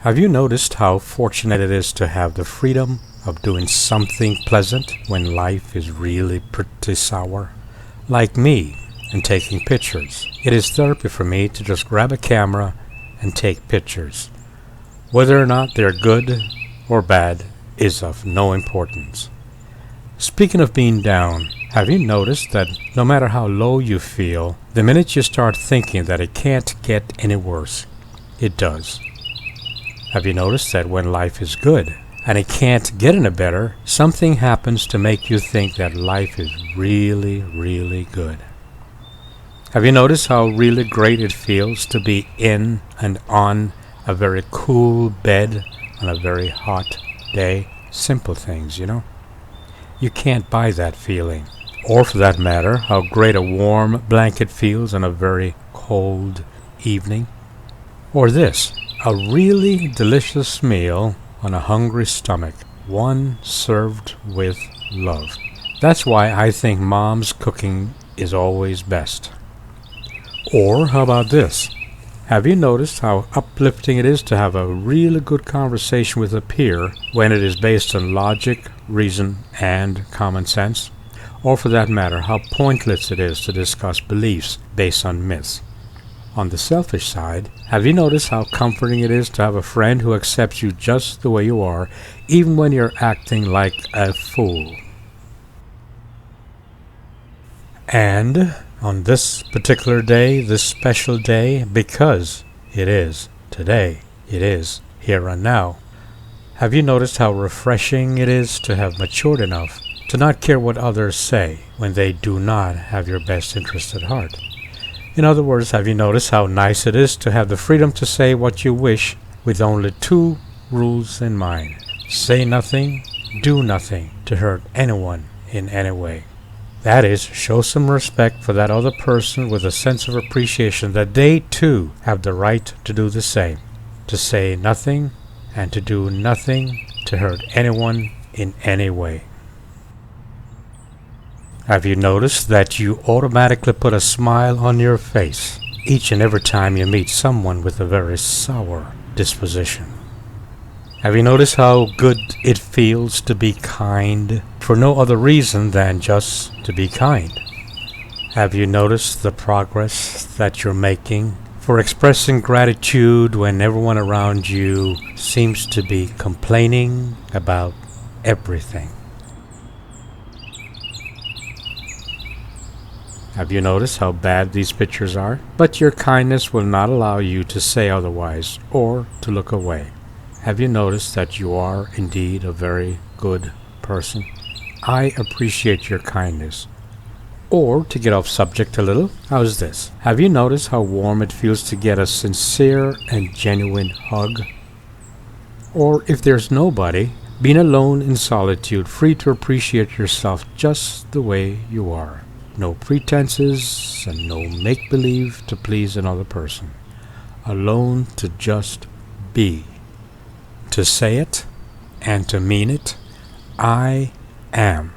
Have you noticed how fortunate it is to have the freedom of doing something pleasant when life is really pretty sour? Like me, and taking pictures. It is therapy for me to just grab a camera and take pictures. Whether or not they're good or bad is of no importance. Speaking of being down, have you noticed that no matter how low you feel, the minute you start thinking that it can't get any worse, it does? Have you noticed that when life is good and it can't get any better, something happens to make you think that life is really, really good? Have you noticed how really great it feels to be in and on a very cool bed on a very hot day? Simple things, you know? You can't buy that feeling. Or for that matter, how great a warm blanket feels on a very cold evening. Or this, a really delicious meal on a hungry stomach, one served with love. That's why I think mom's cooking is always best. Or how about this? Have you noticed how uplifting it is to have a really good conversation with a peer when it is based on logic, reason, and common sense? Or for that matter, how pointless it is to discuss beliefs based on myths? On the selfish side, have you noticed how comforting it is to have a friend who accepts you just the way you are, even when you're acting like a fool? And on this particular day, this special day, because it is today, it is here and now, have you noticed how refreshing it is to have matured enough to not care what others say when they do not have your best interest at heart? In other words, have you noticed how nice it is to have the freedom to say what you wish with only two rules in mind? Say nothing, do nothing to hurt anyone in any way. That is, show some respect for that other person with a sense of appreciation that they too have the right to do the same. To say nothing and to do nothing to hurt anyone in any way. Have you noticed that you automatically put a smile on your face each and every time you meet someone with a very sour disposition? Have you noticed how good it feels to be kind for no other reason than just to be kind? Have you noticed the progress that you're making for expressing gratitude when everyone around you seems to be complaining about everything? Have you noticed how bad these pictures are? But your kindness will not allow you to say otherwise or to look away. Have you noticed that you are indeed a very good person? I appreciate your kindness. Or, to get off subject a little, how's this? Have you noticed how warm it feels to get a sincere and genuine hug? Or, if there's nobody, being alone in solitude, free to appreciate yourself just the way you are. No pretenses and no make-believe to please another person. Alone to just be. To say it and to mean it, I am.